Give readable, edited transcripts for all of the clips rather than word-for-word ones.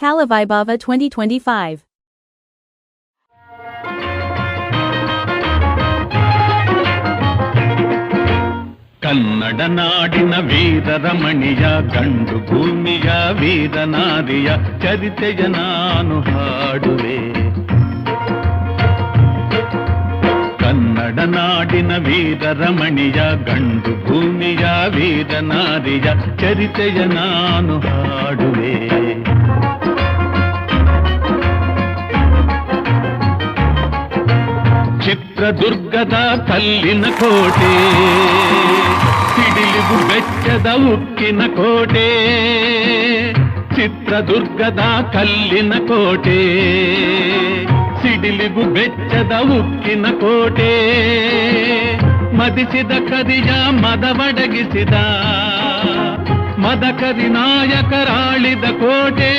Kalavaibhava 2025. Kannada ನಾಡಿನ ವೀರರಮಣಿಯ ಗಂಡು ಭೂಮಿಯ ವೀರನಾರಿಯ ಚರಿತೆಯ ನಾನು ಹಾಡುವೆ. ಕನ್ನಡ ನಾಡಿನ ವೀರರಮಣಿಯ ಗಂಡು ಭೂಮಿಯ ವೀರನಾರಿಯ ಚರಿತೆಯ ನಾನು ಹಾಡುವೆ. ಚಿತ್ರದುರ್ಗದ ಕಲ್ಲಿನ ಕೋಟೆ, ಸಿಡಿಲಿಗು ಬೆಚ್ಚದ ಉಕ್ಕಿನ ಕೋಟೆ. ಚಿತ್ರದುರ್ಗದ ಕಲ್ಲಿನ ಕೋಟೆ, ಸಿಡಿಲಿಗು ಬೆಚ್ಚದ ಉಕ್ಕಿನ ಕೋಟೆ. ಮದಿಸಿದ ಕರಿಯ ಮದವಡಗಿಸಿದ ಮದಕರಿ ನಾಯಕರಾಳಿದ ಕೋಟೆ.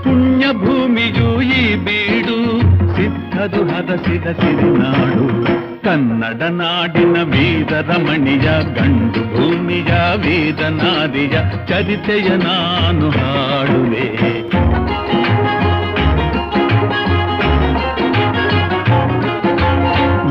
ಪುಣ್ಯ ಭೂಮಿಯು ಈ ಬೀಡು, ಸಿದ್ಧದು ಹದಸಿದ ಸಿರಿನಾಡು. ಕನ್ನಡ ನಾಡಿನ ವೀರರಮಣಿಯ ಗಂಡು ಭೂಮಿಯ ವೀರನಾರಿಯ ಚರಿತೆಯ ನಾನು ಹಾಡುವೆ.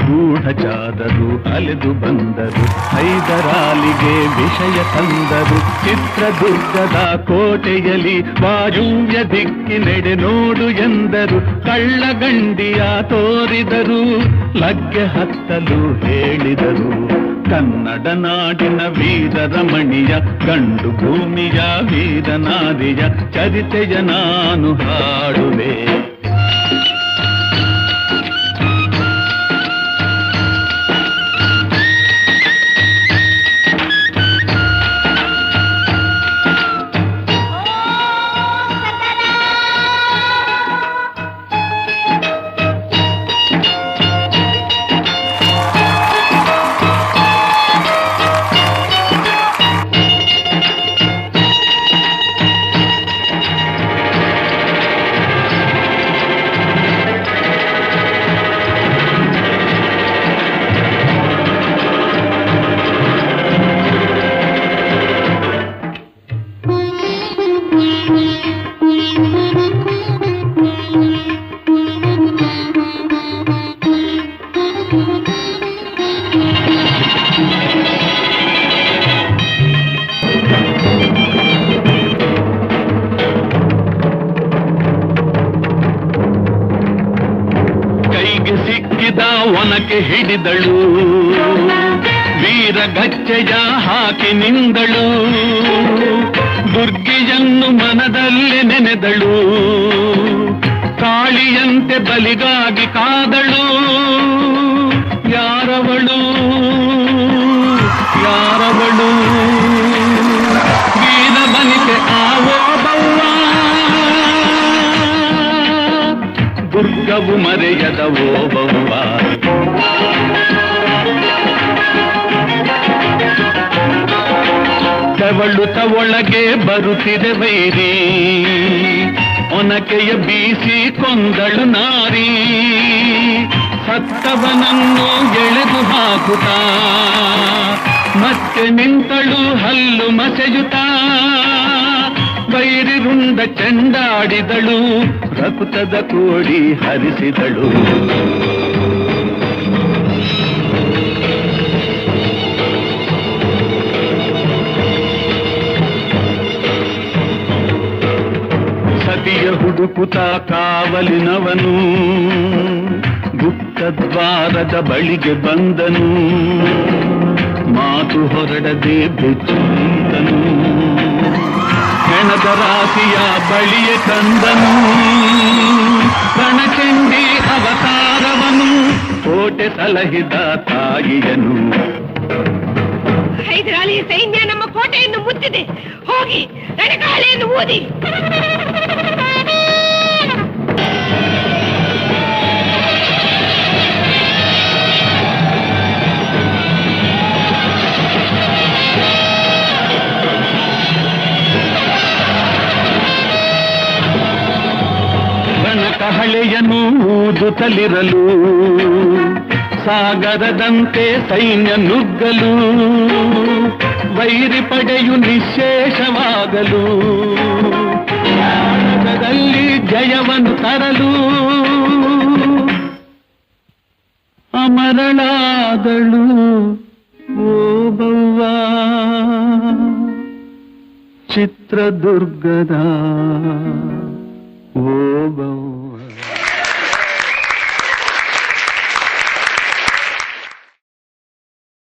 ಗೂಢಚಾರರು ಅಲೆದು ಬಂದರು, ಹೈದರಾಲಿಗೆ ವಿಷಯ ತಂದರು. ಚಿತ್ರದುರ್ಗದ ಕೋಟೆಯಲ್ಲಿ ವಾಯುವ್ಯ ದಿಕ್ಕಿನೆಡೆ ನೋಡು ಎಂದರು. ಕಳ್ಳಗಂಡಿಯ ತೋರಿದರು, ಲಗ್ಗೆ ಹತ್ತಲು ಹೇಳಿದರು. ಕನ್ನಡ ನಾಡಿನ ವೀರರಮಣಿಯ ಗಂಡು ಭೂಮಿಯ ವೀರನಾರಿಯ ಚರಿತೆಯ ನಾನು ಹಾಡುವೆ. ಒನಕೆ ಹಿಡಿದಳು, ವೀರಗಚ್ಚೆಯ ಹಾಕಿ ನಿಂದಳು. ದುರ್ಗಿಯನ್ನು ಮನದಲ್ಲಿ ನೆನೆದಳು, ಕಾಳಿಯಂತೆ ಬಲಿಗಾಗಿ ಕಾದಳು. ಯಾರವಳು ಯಾರವಳು ವೀರಬನಿಕೆ ಆವೋ ಬವ್ವ. ದುರ್ಗವು ಮರೆಯದ ಓಬವ್ವ. ತೆವಳುತ ಒಳಗೆ ಬರುತ್ತಿದೆ ವೈರಿ, ಒನಕೆಯ ಬೀಸಿ ಕೊಂದಳು ನಾರಿ. ಸತ್ತವನನ್ನು ಎಳೆದು ಹಾಕುತ್ತಾ ಮತ್ತೆ ನಿಂತಳು ಹಲ್ಲು ಮಸೆಯುತ್ತಾ. ವೈರಿ ರುಂಡ ಚೆಂಡಾಡಿದಳು, ರಕ್ತದ ಕೋಡಿ ಹರಿಸಿದಳು. ಸತಿಯ ಹುಡುಕುತ್ತ ಕಾವಲಿನವನು ಗುಪ್ತದ್ವಾರದ ಬಳಿಗೆ ಬಂದನು. ಮಾತು ಹೊರಡದೆ ಬೆಚ್ಚಿದನು, ಹೆಣದ ರಾಶಿಯ ಬಳಿಯೇ ತಂದನು. ರಣಚಂಡಿ ಅವತಾರವನು, ಕೋಟೆ ಸಲಹಿದ ತಾಯಿಯನು. ಹೈದರಾಲಿ ಸೈನ್ಯ ನಮ್ಮ ಕೋಟೆಯನ್ನು ಮುತ್ತಿದೆ, ಹೋಗಿ ರಣಗಾಳಿಯನ್ನು ಊದಿ. ಕಹಳೆಯನ್ನು ಊದುತ್ತಲಿರಲು, ಸಾಗರದಂತೆ ಸೈನ್ಯ ನುಗ್ಗಲು. ವೈರಿ ಪಡೆಯು ನಿಶೇಷವಾಗಲು ಜಯವನ್ನು ತರಲು ಅಮರಳಾದಳು ಓಬವ್ವ ಚಿತ್ರದುರ್ಗದ ಓಬವ್ವ.